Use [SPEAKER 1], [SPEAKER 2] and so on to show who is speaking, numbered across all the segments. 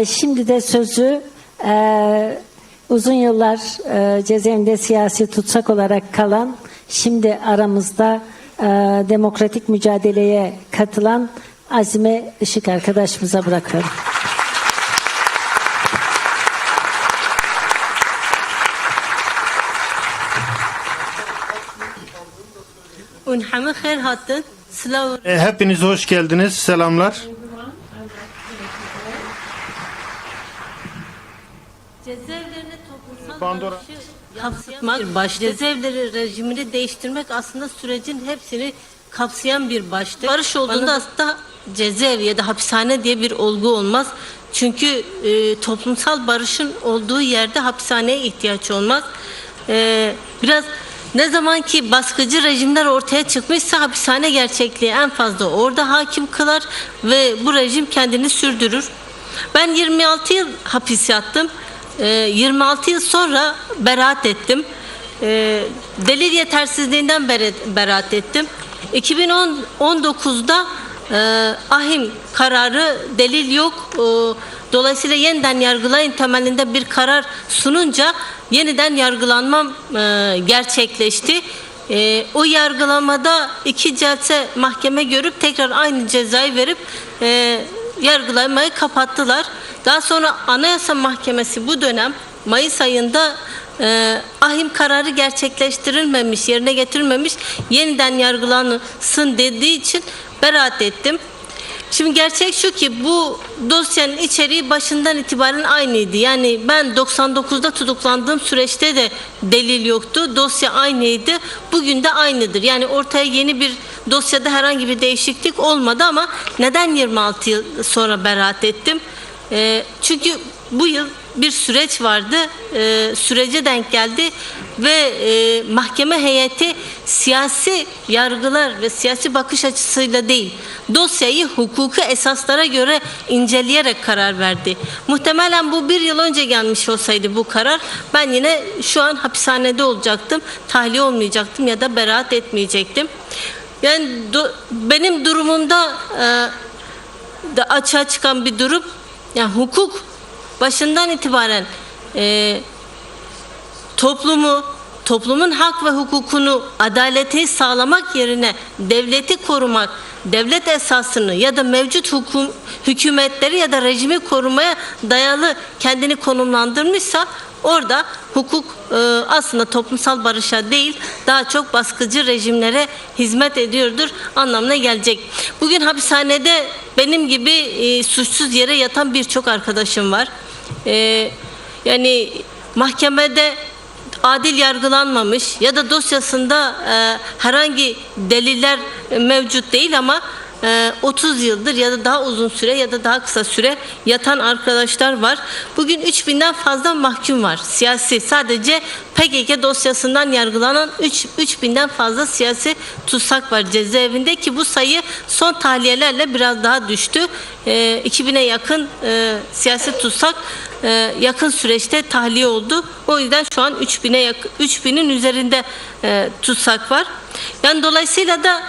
[SPEAKER 1] Şimdi de sözü uzun yıllar cezaevinde siyasi tutsak olarak kalan, şimdi aramızda demokratik mücadeleye katılan Azime Işık arkadaşımıza bırakıyorum.
[SPEAKER 2] Hepiniz hoş geldiniz. Selamlar.
[SPEAKER 3] Cezaevlerine toplumsal barışı cezaevleri rejimini değiştirmek aslında sürecin hepsini kapsayan bir başlık. Barış olduğunda aslında cezaevi ya da hapishane diye bir olgu olmaz. Çünkü toplumsal barışın olduğu yerde hapishaneye ihtiyaç olmaz. Biraz ne zaman ki baskıcı rejimler ortaya çıkmışsa hapishane gerçekliği en fazla orada hakim kılar ve bu rejim kendini sürdürür. Ben 26 yıl hapis yattım. 26 yıl sonra beraat ettim. Delil yetersizliğinden beraat ettim. 2019'da ahim kararı, delil yok. Dolayısıyla yeniden yargılayın temelinde bir karar sununca yeniden yargılanmam gerçekleşti. O yargılamada 2 celse mahkeme görüp tekrar aynı cezayı verip yargılamayı kapattılar. Daha sonra Anayasa Mahkemesi bu dönem Mayıs ayında ahim kararı gerçekleştirilmemiş, yerine getirilmemiş, yeniden yargılansın dediği için beraat ettim. Şimdi gerçek şu ki bu dosyanın içeriği başından itibaren aynıydı. Yani ben 99'da tutuklandığım süreçte de delil yoktu. Dosya aynıydı. Bugün de aynıdır. Yani ortaya yeni bir dosyada herhangi bir değişiklik olmadı ama neden 26 yıl sonra beraat ettim? Çünkü bu yıl bir süreç vardı, sürece denk geldi ve mahkeme heyeti siyasi yargılar ve siyasi bakış açısıyla değil, dosyayı hukuki esaslara göre inceleyerek karar verdi. Muhtemelen bu 1 yıl önce gelmiş olsaydı bu karar, ben yine şu an hapishanede olacaktım, tahliye olmayacaktım ya da beraat etmeyecektim. Yani benim durumumda da açığa çıkan bir durum, yani hukuk başından itibaren toplumun hak ve hukukunu, adaleti sağlamak yerine devleti korumak, devlet esasını ya da mevcut hükümetleri ya da rejimi korumaya dayalı kendini konumlandırmışsa orada hukuk aslında toplumsal barışa değil, daha çok baskıcı rejimlere hizmet ediyordur anlamına gelecek. Bugün hapishanede benim gibi suçsuz yere yatan birçok arkadaşım var. Yani mahkemede adil yargılanmamış ya da dosyasında herhangi deliller mevcut değil ama 30 yıldır ya da daha uzun süre ya da daha kısa süre yatan arkadaşlar var. Bugün 3000'den fazla mahkum var. Siyasi, sadece PKK dosyasından yargılanan 3000'den fazla siyasi tutsak var cezaevinde ki bu sayı son tahliyelerle biraz daha düştü. 2000'e yakın siyasi tutsak yakın süreçte tahliye oldu. O yüzden şu an 3000'in üzerinde tutsak var. Yani dolayısıyla da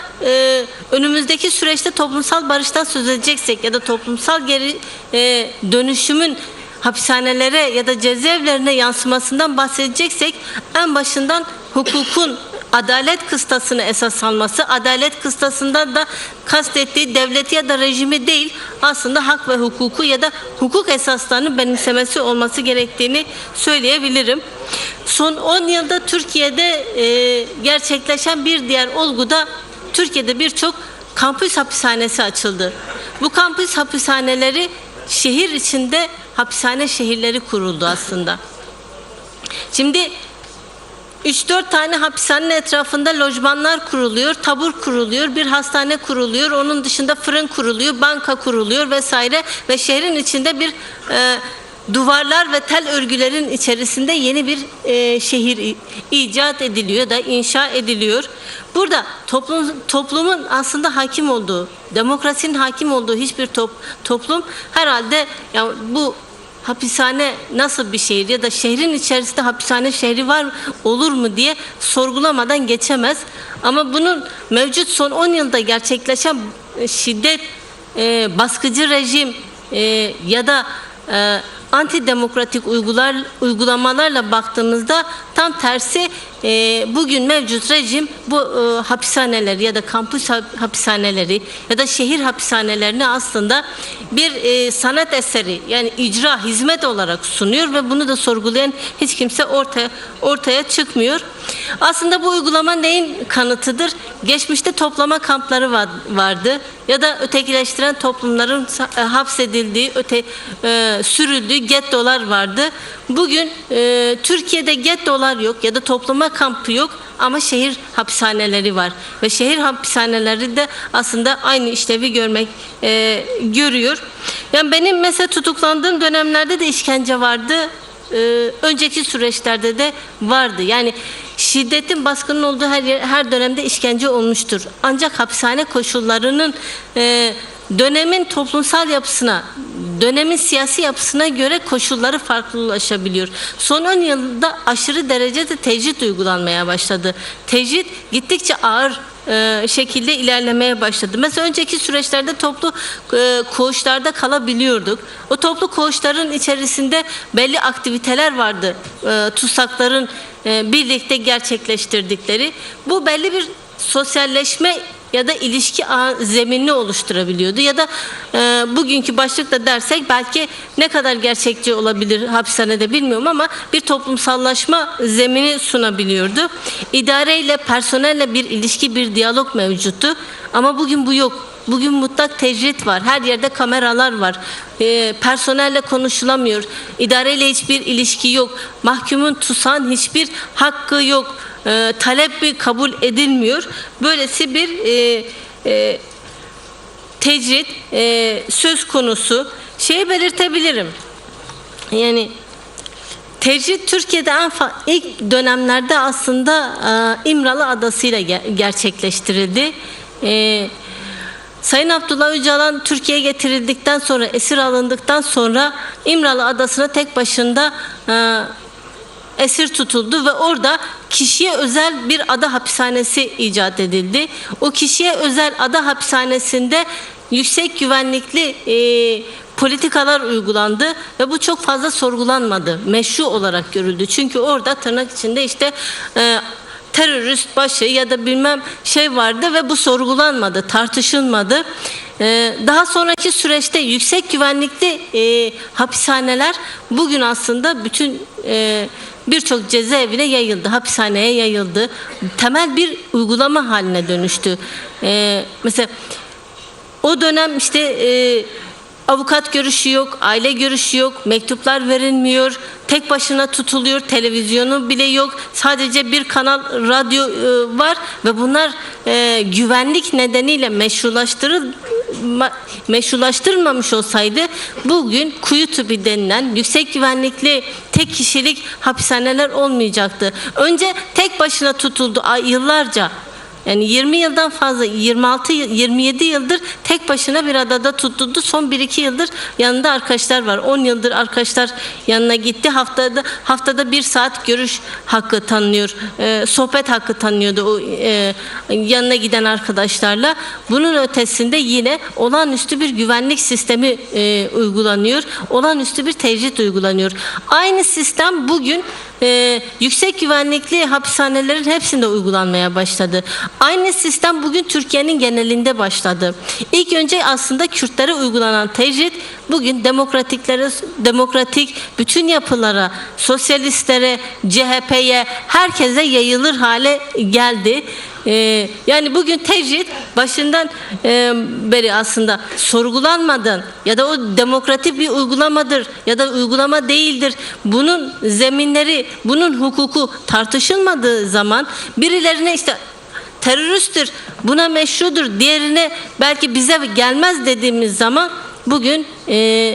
[SPEAKER 3] önümüzdeki süreçte toplumsal barıştan söz edeceksek ya da toplumsal dönüşümün hapishanelere ya da cezaevlerine yansımasından bahsedeceksek en başından hukukun adalet kıstasını esas alması, adalet kıstasından da kastettiği devleti ya da rejimi değil, aslında hak ve hukuku ya da hukuk esaslarının benimsemesi olması gerektiğini söyleyebilirim. Son 10 yılda Türkiye'de gerçekleşen bir diğer olgu da Türkiye'de birçok kampüs hapishanesi açıldı. Bu kampüs hapishaneleri şehir içinde hapishane şehirleri kuruldu aslında. Şimdi 3-4 tane hapishanenin etrafında lojmanlar kuruluyor, tabur kuruluyor, bir hastane kuruluyor, onun dışında fırın kuruluyor, banka kuruluyor vesaire ve şehrin içinde bir duvarlar ve tel örgülerin içerisinde yeni bir şehir icat ediliyor da inşa ediliyor. Burada toplumun aslında hakim olduğu, demokrasinin hakim olduğu hiçbir toplum herhalde yani bu hapishane nasıl bir şehir ya da şehrin içerisinde hapishane şehri olur mu diye sorgulamadan geçemez. Ama bunun mevcut son 10 yılda gerçekleşen şiddet, baskıcı rejim ya da antidemokratik uygulamalarla baktığımızda tam tersi bugün mevcut rejim bu hapishaneleri ya da kampüs hapishaneleri ya da şehir hapishanelerini aslında bir sanat eseri, yani icra, hizmet olarak sunuyor ve bunu da sorgulayan hiç kimse ortaya çıkmıyor. Aslında bu uygulama neyin kanıtıdır? Geçmişte toplama kampları vardı ya da ötekileştiren toplumların hapsedildiği, sürüldüğü gettolar vardı. Bugün Türkiye'de gettolar yok ya da toplama kampı yok ama şehir hapishaneleri var ve şehir hapishaneleri de aslında aynı işlevi görüyor. Yani benim mesela tutuklandığım dönemlerde de işkence vardı. Önceki süreçlerde de vardı. Yani şiddetin, baskının olduğu her dönemde işkence olmuştur. Ancak hapishane koşullarının dönemin toplumsal yapısına, dönemin siyasi yapısına göre koşulları farklılaşabiliyor. Son 10 yılda aşırı derecede tecrit uygulanmaya başladı. Tecrit gittikçe ağır şekilde ilerlemeye başladı. Mesela önceki süreçlerde toplu koğuşlarda kalabiliyorduk. O toplu koğuşların içerisinde belli aktiviteler vardı. Tutsakların birlikte gerçekleştirdikleri. Bu belli bir sosyalleşme ya da ilişki zeminini oluşturabiliyordu. Ya da bugünkü başlıkla dersek belki ne kadar gerçekçi olabilir hapishanede bilmiyorum ama bir toplumsallaşma zemini sunabiliyordu. İdareyle, personelle bir ilişki, bir diyalog mevcuttu. Ama bugün bu yok. Bugün mutlak tecrit var. Her yerde kameralar var. Personelle konuşulamıyor. İdareyle hiçbir ilişki yok. Mahkumun, tutsağın hiçbir hakkı yok. Talep kabul edilmiyor. Böylesi bir tecrit söz konusu. Şeyi belirtebilirim. Yani tecrit Türkiye'de ilk dönemlerde aslında İmralı Adası ile gerçekleştirildi. Sayın Abdullah Öcalan Türkiye'ye getirildikten sonra, esir alındıktan sonra İmralı Adası'na tek başına esir tutuldu ve orada kişiye özel bir ada hapishanesi icat edildi. O kişiye özel ada hapishanesinde yüksek güvenlikli politikalar uygulandı ve bu çok fazla sorgulanmadı. Meşru olarak görüldü. Çünkü orada tırnak içinde işte terörist başı ya da bilmem şey vardı ve bu sorgulanmadı, tartışılmadı. Daha sonraki süreçte yüksek güvenlikli hapishaneler bugün aslında bütün birçok cezaevine yayıldı, hapishaneye yayıldı. Temel bir uygulama haline dönüştü. Mesela o dönem işte avukat görüşü yok, aile görüşü yok, mektuplar verilmiyor, tek başına tutuluyor, televizyonu bile yok, sadece bir kanal radyo var ve bunlar güvenlik nedeniyle meşrulaştırılmamış olsaydı bugün kuyu tüpü denilen yüksek güvenlikli tek kişilik hapishaneler olmayacaktı. Önce tek başına tutuldu yıllarca. Yani 20 yıldan fazla, 27 yıldır tek başına bir adada tutuldu. Son 1-2 yıldır yanında arkadaşlar var. 10 yıldır arkadaşlar yanına gitti. Haftada 1 saat görüş hakkı tanınıyor. Sohbet hakkı tanınıyordu o yanına giden arkadaşlarla. Bunun ötesinde yine olağanüstü bir güvenlik sistemi uygulanıyor. Olağanüstü bir tecrit uygulanıyor. Aynı sistem bugün yüksek güvenlikli hapishanelerin hepsinde uygulanmaya başladı. Aynı sistem bugün Türkiye'nin genelinde başladı. İlk önce aslında Kürtlere uygulanan tecrit bugün demokratik bütün yapılara, sosyalistlere, CHP'ye, herkese yayılır hale geldi. Yani bugün tecrit başından beri aslında sorgulanmadan ya da o demokratik bir uygulamadır ya da uygulama değildir. Bunun zeminleri, bunun hukuku tartışılmadığı zaman birilerine işte teröristtir, buna meşrudur, diğerine belki bize gelmez dediğimiz zaman bugün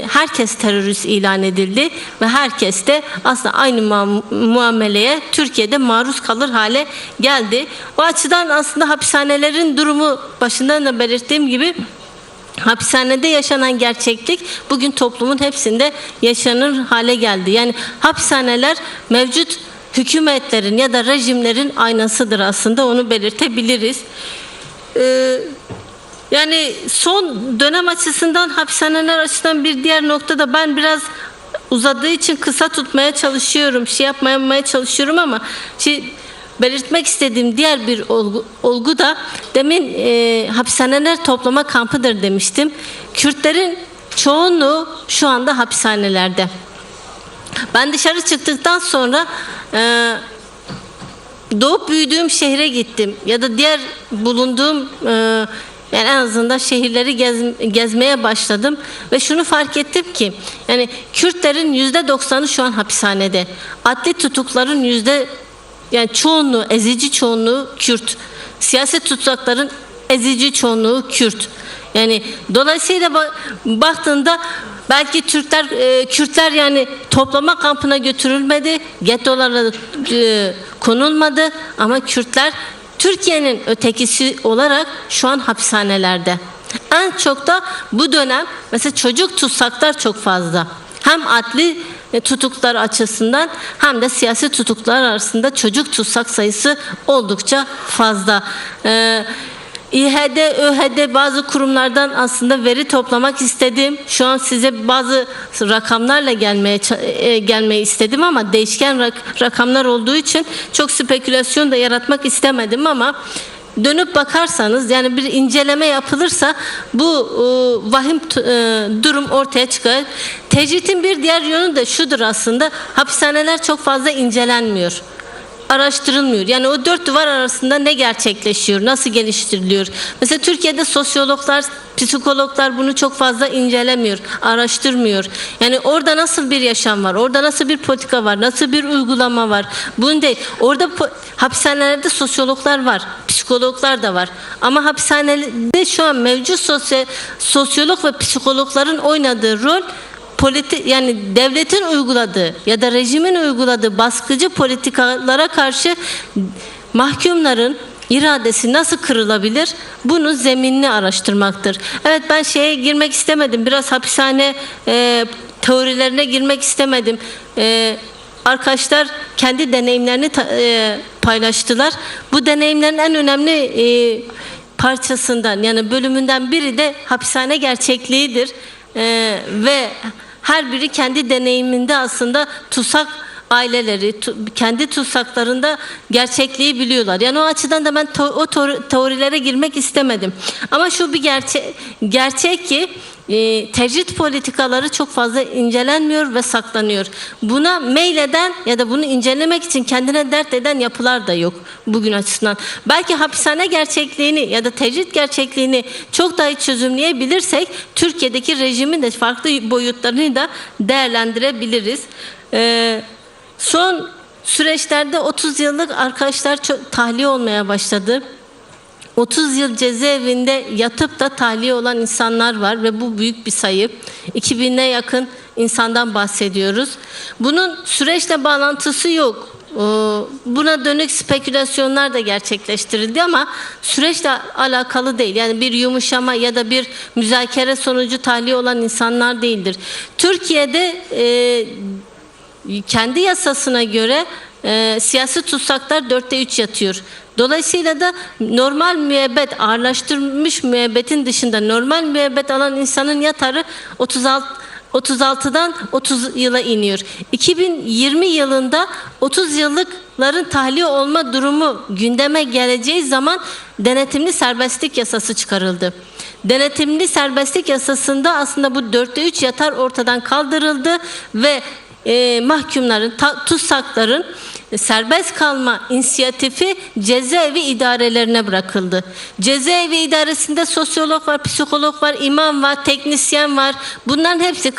[SPEAKER 3] herkes terörist ilan edildi ve herkes de aslında aynı muameleye Türkiye'de maruz kalır hale geldi. O açıdan aslında hapishanelerin durumu başından da belirttiğim gibi hapishanede yaşanan gerçeklik bugün toplumun hepsinde yaşanır hale geldi. Yani hapishaneler mevcut hükümetlerin ya da rejimlerin aynasıdır aslında, onu belirtebiliriz. Yani son dönem açısından, hapishaneler açısından bir diğer noktada ben biraz uzadığı için kısa tutmaya çalışıyorum, yapmaya çalışıyorum ama belirtmek istediğim diğer bir olgu da demin hapishaneler toplama kampıdır demiştim. Kürtlerin çoğunluğu şu anda hapishanelerde. Ben dışarı çıktıktan sonra doğup büyüdüğüm şehre gittim ya da diğer bulunduğum yani en azından şehirleri gezmeye başladım ve şunu fark ettim ki yani Kürtlerin %90'ı şu an hapishanede. Adli tutukların yani çoğunluğu, ezici çoğunluğu Kürt. Siyasi tutsakların ezici çoğunluğu Kürt. Yani dolayısıyla baktığında belki Kürtler yani toplama kampına götürülmedi, gettolara konulmadı ama Kürtler Türkiye'nin ötekisi olarak şu an hapishanelerde. En çok da bu dönem mesela çocuk tutsaklar çok fazla. Hem adli tutuklar açısından hem de siyasi tutuklar arasında çocuk tutsak sayısı oldukça fazla. İHD, ÖHD bazı kurumlardan aslında veri toplamak istedim. Şu an size bazı rakamlarla gelmeyi istedim ama değişken rakamlar olduğu için çok spekülasyon da yaratmak istemedim ama dönüp bakarsanız yani bir inceleme yapılırsa bu vahim durum ortaya çıkar. Tecritin bir diğer yönü de şudur aslında, hapishaneler çok fazla incelenmiyor. Araştırılmıyor. Yani o dört duvar arasında ne gerçekleşiyor, nasıl geliştiriliyor? Mesela Türkiye'de sosyologlar, psikologlar bunu çok fazla incelemiyor, araştırmıyor. Yani orada nasıl bir yaşam var, orada nasıl bir politika var, nasıl bir uygulama var? Bunu değil. Orada hapishanelerde sosyologlar var, psikologlar da var. Ama hapishanede şu an mevcut sosyolog ve psikologların oynadığı rol yani devletin uyguladığı ya da rejimin uyguladığı baskıcı politikalara karşı mahkumların iradesi nasıl kırılabilir? Bunu zeminini araştırmaktır. Evet, ben şeye girmek istemedim. Biraz hapishane teorilerine girmek istemedim. Arkadaşlar kendi deneyimlerini paylaştılar. Bu deneyimlerin en önemli parçasından yani bölümünden biri de hapishane gerçekliğidir. Ve her biri kendi deneyiminde aslında tutsak aileleri, kendi tutsaklarında gerçekliği biliyorlar. Yani o açıdan da ben o teorilere girmek istemedim. Ama şu bir gerçek ki tecrit politikaları çok fazla incelenmiyor ve saklanıyor. Buna meyleden ya da bunu incelemek için kendine dert eden yapılar da yok bugün açısından. Belki hapishane gerçekliğini ya da tecrit gerçekliğini çok daha iyi çözümleyebilirsek Türkiye'deki rejimin de farklı boyutlarını da değerlendirebiliriz. Son süreçlerde 30 yıllık arkadaşlar çok tahliye olmaya başladı. 30 yıl cezaevinde yatıp da tahliye olan insanlar var ve bu büyük bir sayı. 2000'e yakın insandan bahsediyoruz. Bunun süreçle bağlantısı yok. Buna dönük spekülasyonlar da gerçekleştirildi ama süreçle alakalı değil. Yani bir yumuşama ya da bir müzakere sonucu tahliye olan insanlar değildir. Türkiye'de kendi yasasına göre siyasi tutsaklar 4'te 3 yatıyor. Dolayısıyla da normal müebbet, ağırlaştırılmış müebbetin dışında normal müebbet alan insanın yatarı 36'dan 30 yıla iniyor. 2020 yılında 30 yıllıkların tahliye olma durumu gündeme geleceği zaman denetimli serbestlik yasası çıkarıldı. Denetimli serbestlik yasasında aslında bu 4'te 3 yatar ortadan kaldırıldı ve mahkumların, tutsakların serbest kalma inisiyatifi cezaevi idarelerine bırakıldı. Cezaevi idaresinde sosyolog var, psikolog var, imam var, teknisyen var. Bunların hepsi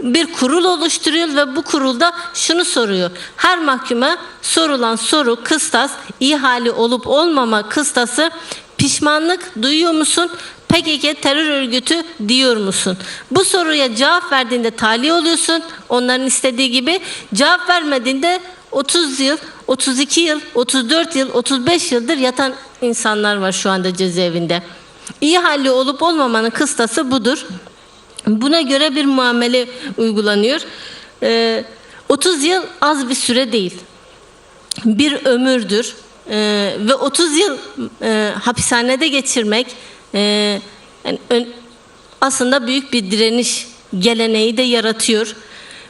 [SPEAKER 3] bir kurul oluşturuyor ve bu kurulda şunu soruyor. Her mahkuma sorulan soru, kıstas, iyi hali olup olmama kıstası, pişmanlık duyuyor musun? PKK terör örgütü diyor musun? Bu soruya cevap verdiğinde tahliye oluyorsun. Onların istediği gibi. Cevap vermediğinde 30 yıl, 32 yıl, 34 yıl, 35 yıldır yatan insanlar var şu anda cezaevinde. İyi halli olup olmamanın kıstası budur. Buna göre bir muamele uygulanıyor. 30 yıl az bir süre değil. Bir ömürdür. Ve 30 yıl hapishanede geçirmek yani aslında büyük bir direniş geleneği de yaratıyor.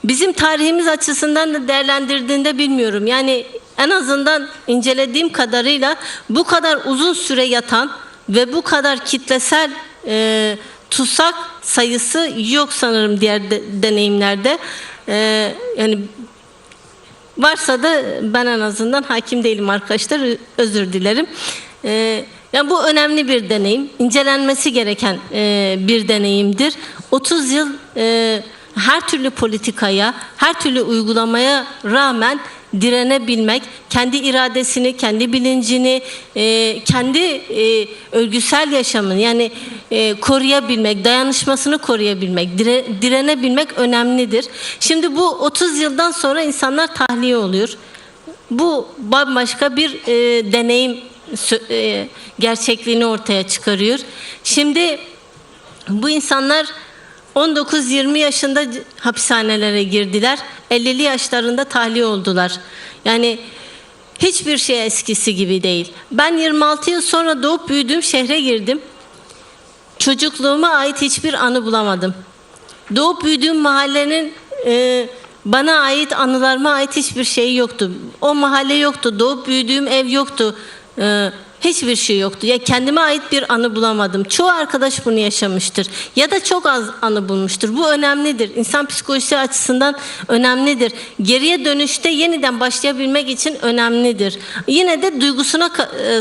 [SPEAKER 3] Bizim tarihimiz açısından da değerlendirdiğinde bilmiyorum. Yani en azından incelediğim kadarıyla bu kadar uzun süre yatan ve bu kadar kitlesel tutsak sayısı yok sanırım diğer deneyimlerde. Yani varsa da ben en azından hakim değilim arkadaşlar, özür dilerim. Yani bu önemli bir deneyim, incelenmesi gereken bir deneyimdir. 30 yıl her türlü politikaya, her türlü uygulamaya rağmen direnebilmek, kendi iradesini, kendi bilincini, kendi örgüsel yaşamını yani koruyabilmek, dayanışmasını koruyabilmek, direnebilmek önemlidir. Şimdi bu 30 yıldan sonra insanlar tahliye oluyor. Bu bambaşka bir deneyim gerçekliğini ortaya çıkarıyor. Şimdi bu insanlar 19-20 yaşında hapishanelere girdiler. 50'li yaşlarında tahliye oldular. Yani hiçbir şey eskisi gibi değil. Ben 26 yıl sonra doğup büyüdüğüm şehre girdim. Çocukluğuma ait hiçbir anı bulamadım. Doğup büyüdüğüm mahallenin bana ait, anılarıma ait hiçbir şey yoktu. O mahalle yoktu. Doğup büyüdüğüm ev yoktu. Hiçbir şey yoktu. Ya kendime ait bir anı bulamadım. Çoğu arkadaş bunu yaşamıştır. Ya da çok az anı bulmuştur. Bu önemlidir. İnsan psikolojisi açısından önemlidir. Geriye dönüşte yeniden başlayabilmek için önemlidir. Yine de duygusuna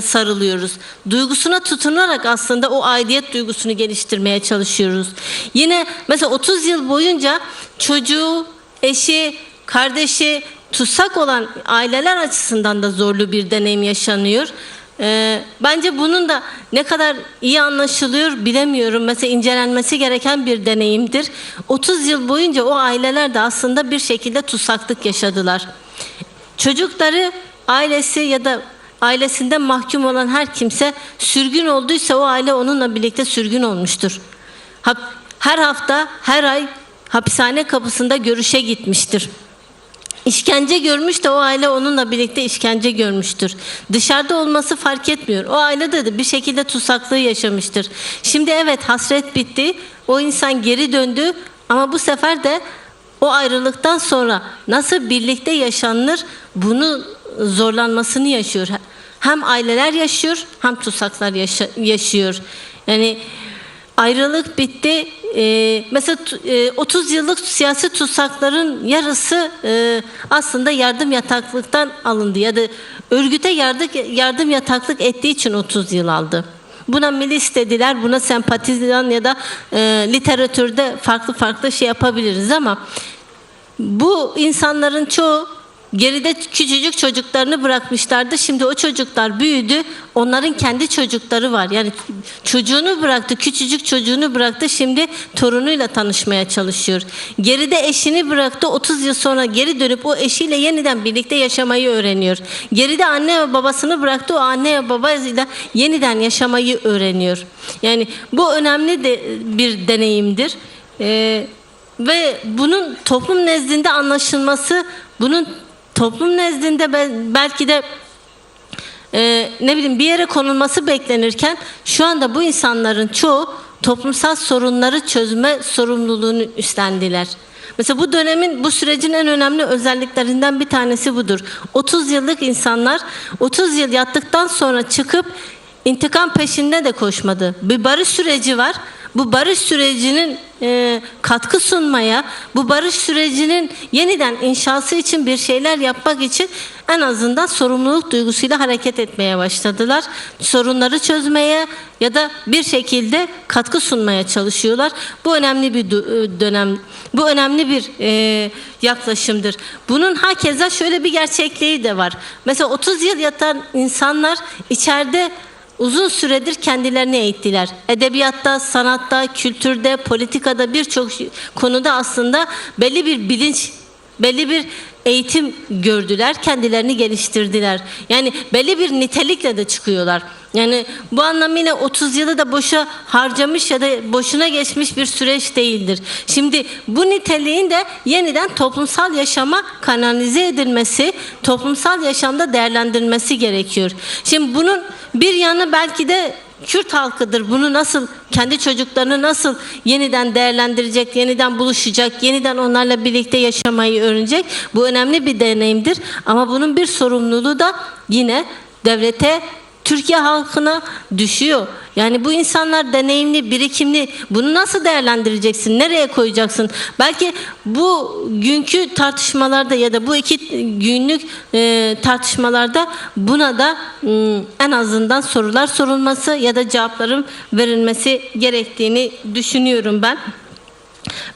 [SPEAKER 3] sarılıyoruz. Duygusuna tutunarak aslında o aidiyet duygusunu geliştirmeye çalışıyoruz. Yine mesela 30 yıl boyunca çocuğu, eşi, kardeşi tutsak olan aileler açısından da zorlu bir deneyim yaşanıyor. Bence bunun da ne kadar iyi anlaşılıyor bilemiyorum. Mesela incelenmesi gereken bir deneyimdir. 30 yıl boyunca o aileler de aslında bir şekilde tutsaklık yaşadılar. Çocukları, ailesi ya da ailesinden mahkum olan her kimse sürgün olduysa o aile onunla birlikte sürgün olmuştur. Her hafta, her ay hapishane kapısında görüşe gitmiştir. İşkence görmüş de o aile onunla birlikte işkence görmüştür. Dışarıda olması fark etmiyor. O ailede de bir şekilde tutsaklığı yaşamıştır. Şimdi evet, hasret bitti. O insan geri döndü ama bu sefer de o ayrılıktan sonra nasıl birlikte yaşanır bunu zorlanmasını yaşıyor. Hem aileler yaşıyor hem tutsaklar yaşıyor. Yani ayrılık bitti. Mesela 30 yıllık siyasi tutsakların yarısı aslında yardım yataklıktan alındı ya da örgüte yardım yataklık ettiği için 30 yıl aldı. Buna milis dediler, buna sempatizan ya da literatürde farklı şey yapabiliriz ama bu insanların çoğu geride küçücük çocuklarını bırakmışlardı. Şimdi o çocuklar büyüdü. Onların kendi çocukları var. Yani çocuğunu bıraktı, küçücük çocuğunu bıraktı. Şimdi torunuyla tanışmaya çalışıyor. Geride eşini bıraktı. 30 yıl sonra geri dönüp o eşiyle yeniden birlikte yaşamayı öğreniyor. Geride anne ve babasını bıraktı. O anne ve babayla yeniden yaşamayı öğreniyor. Yani bu önemli bir deneyimdir. Ve bunun toplum nezdinde anlaşılması, bunun toplum nezdinde belki de bir yere konulması beklenirken şu anda bu insanların çoğu toplumsal sorunları çözme sorumluluğunu üstlendiler. Mesela bu sürecin en önemli özelliklerinden bir tanesi budur. 30 yıllık insanlar 30 yıl yattıktan sonra çıkıp intikam peşinde de koşmadı. Bir barış süreci var. Bu barış sürecinin katkı sunmaya, bu barış sürecinin yeniden inşası için bir şeyler yapmak için en azından sorumluluk duygusuyla hareket etmeye başladılar. Sorunları çözmeye ya da bir şekilde katkı sunmaya çalışıyorlar. Bu önemli bir dönem, bu önemli bir yaklaşımdır. Bunun hakeza şöyle bir gerçekliği de var. Mesela 30 yıl yatan insanlar içeride uzun süredir kendilerini eğittiler. Edebiyatta, sanatta, kültürde, politikada birçok konuda aslında belli bir bilinç, belli bir eğitim gördüler, kendilerini geliştirdiler. Yani belli bir nitelikle de çıkıyorlar. Yani bu anlamıyla 30 yılı da boşa harcamış ya da boşuna geçmiş bir süreç değildir. Şimdi bu niteliğin de yeniden toplumsal yaşama kanalize edilmesi, toplumsal yaşamda değerlendirilmesi gerekiyor. Şimdi bunun bir yanı belki de Kürt halkıdır. Bunu nasıl, kendi çocuklarını nasıl yeniden değerlendirecek, yeniden buluşacak, yeniden onlarla birlikte yaşamayı öğrenecek. Bu önemli bir deneyimdir. Ama bunun bir sorumluluğu da yine devlete, Türkiye halkına düşüyor. Yani bu insanlar deneyimli, birikimli. Bunu nasıl değerlendireceksin? Nereye koyacaksın? Belki bu günkü tartışmalarda ya da bu 2 günlük tartışmalarda buna da en azından sorular sorulması ya da cevapların verilmesi gerektiğini düşünüyorum ben.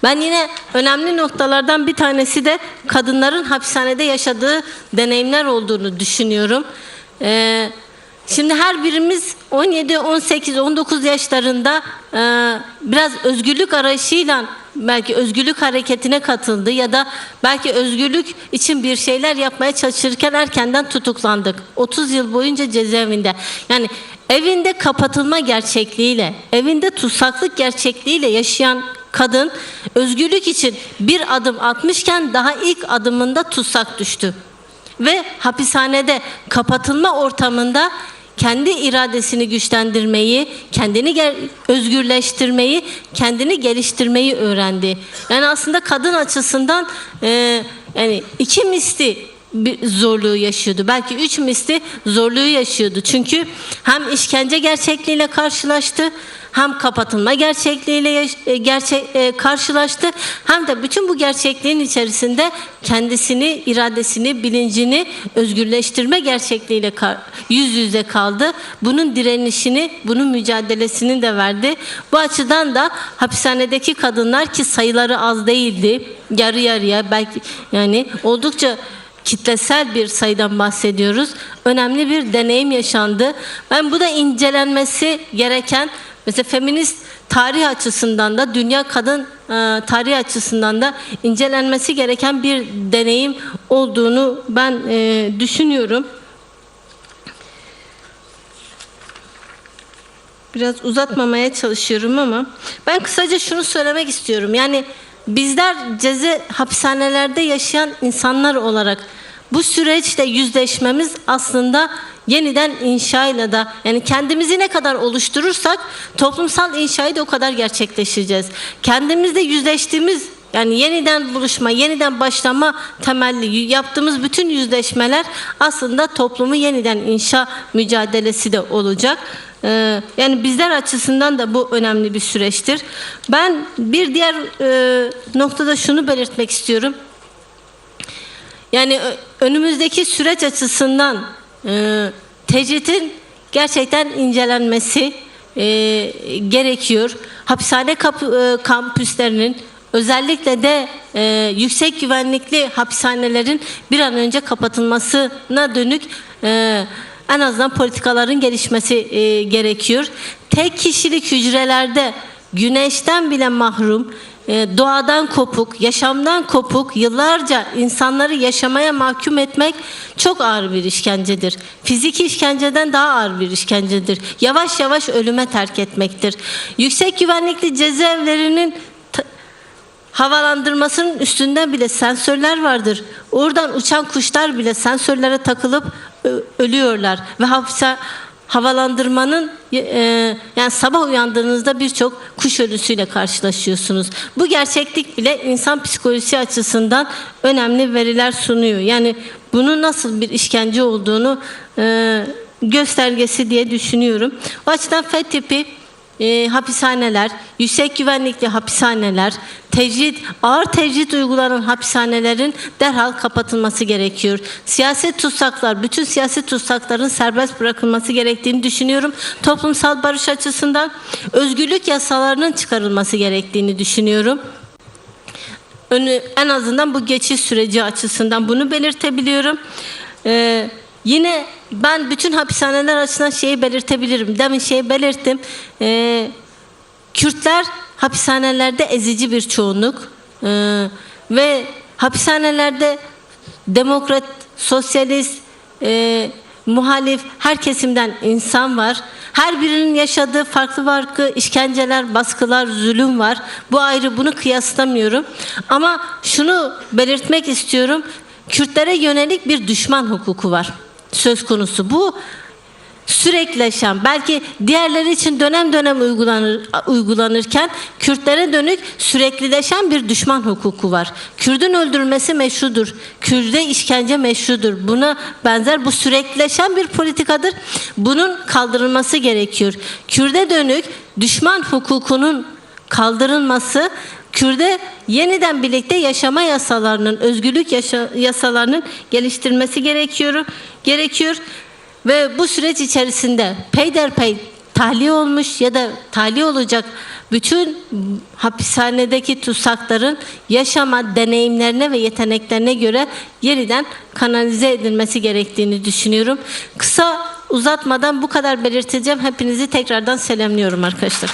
[SPEAKER 3] Ben yine önemli noktalardan bir tanesi de kadınların hapishanede yaşadığı deneyimler olduğunu düşünüyorum. Şimdi her birimiz 17, 18, 19 yaşlarında biraz özgürlük arayışıyla belki özgürlük hareketine katıldı ya da belki özgürlük için bir şeyler yapmaya çalışırken erkenden tutuklandık. 30 yıl boyunca cezaevinde. Yani evinde kapatılma gerçekliğiyle, evinde tutsaklık gerçekliğiyle yaşayan kadın özgürlük için bir adım atmışken daha ilk adımında tutsak düştü. Ve hapishanede kapatılma ortamında kendi iradesini güçlendirmeyi, kendini özgürleştirmeyi, kendini geliştirmeyi öğrendi. Yani aslında kadın açısından yani 2 misli bir zorluğu yaşıyordu. Belki 3 misli zorluğu yaşıyordu. Çünkü hem işkence gerçekliğiyle karşılaştı, hem kapatılma gerçekliğiyle karşılaştı, hem de bütün bu gerçekliğin içerisinde kendisini, iradesini, bilincini özgürleştirme gerçekliğiyle yüz yüze kaldı. Bunun direnişini, bunun mücadelesini de verdi. Bu açıdan da hapishanedeki kadınlar, ki sayıları az değildi, yarı yarıya, belki yani oldukça kitlesel bir sayıdan bahsediyoruz. Önemli bir deneyim yaşandı. Ben bu da incelenmesi gereken, mesela feminist tarih açısından da, dünya kadın tarihi açısından da incelenmesi gereken bir deneyim olduğunu ben düşünüyorum. Biraz uzatmamaya çalışıyorum ama ben kısaca şunu söylemek istiyorum. Yani bizler hapishanelerde yaşayan insanlar olarak bu süreçte yüzleşmemiz aslında yeniden inşayla da, yani kendimizi ne kadar oluşturursak toplumsal inşayı da o kadar gerçekleştireceğiz. Kendimizle yüzleştiğimiz, yani yeniden buluşma, yeniden başlama temelli yaptığımız bütün yüzleşmeler aslında toplumu yeniden inşa mücadelesi de olacak. Yani bizler açısından da bu önemli bir süreçtir. Ben bir diğer noktada şunu belirtmek istiyorum. Yani önümüzdeki süreç açısından tecridin gerçekten incelenmesi gerekiyor. Hapishane kampüslerinin, özellikle de yüksek güvenlikli hapishanelerin bir an önce kapatılmasına dönük en azından politikaların gelişmesi gerekiyor. Tek kişilik hücrelerde güneşten bile mahrum, doğadan kopuk, yaşamdan kopuk, yıllarca insanları yaşamaya mahkum etmek çok ağır bir işkencedir. Fiziki işkenceden daha ağır bir işkencedir. Yavaş yavaş ölüme terk etmektir. Yüksek güvenlikli cezaevlerinin havalandırmasının üstünden bile sensörler vardır. Oradan uçan kuşlar bile sensörlere takılıp ölüyorlar ve havalandırmanın yani sabah uyandığınızda birçok kuş ölüsüyle karşılaşıyorsunuz. Bu gerçeklik bile insan psikolojisi açısından önemli veriler sunuyor. Yani bunun nasıl bir işkence olduğunu göstergesi diye düşünüyorum. O açıdan F tipi hapishaneler, yüksek güvenlikli hapishaneler, ağır tecrit uygulanan hapishanelerin derhal kapatılması gerekiyor. Siyasi tutsaklar, bütün siyasi tutsakların serbest bırakılması gerektiğini düşünüyorum. Toplumsal barış açısından özgürlük yasalarının çıkarılması gerektiğini düşünüyorum. En azından bu geçiş süreci açısından bunu belirtebiliyorum. Yine ben bütün hapishaneler açısından şeyi belirtebilirim. Demin belirttim. Kürtler hapishanelerde ezici bir çoğunluk ve hapishanelerde demokrat, sosyalist, muhalif her kesimden insan var. Her birinin yaşadığı farklı işkenceler, baskılar, zulüm var. Bu ayrı, bunu kıyaslamıyorum. Ama şunu belirtmek istiyorum. Kürtlere yönelik bir düşman hukuku var söz konusu. Bu sürekleşen, belki diğerleri için dönem dönem uygulanırken Kürtlere dönük süreklileşen bir düşman hukuku var. Kürdün öldürülmesi meşrudur. Kürde işkence meşrudur. Buna benzer bu süreklileşen bir politikadır. Bunun kaldırılması gerekiyor. Kürde dönük düşman hukukunun kaldırılması, Kürde yeniden birlikte yaşama yasalarının, özgürlük yasalarının geliştirilmesi gerekiyor. Ve bu süreç içerisinde peyderpey tahliye olmuş ya da tahliye olacak bütün hapishanedeki tutsakların yaşama deneyimlerine ve yeteneklerine göre yeniden kanalize edilmesi gerektiğini düşünüyorum. Kısa uzatmadan bu kadar belirteceğim. Hepinizi tekrardan selamlıyorum arkadaşlar.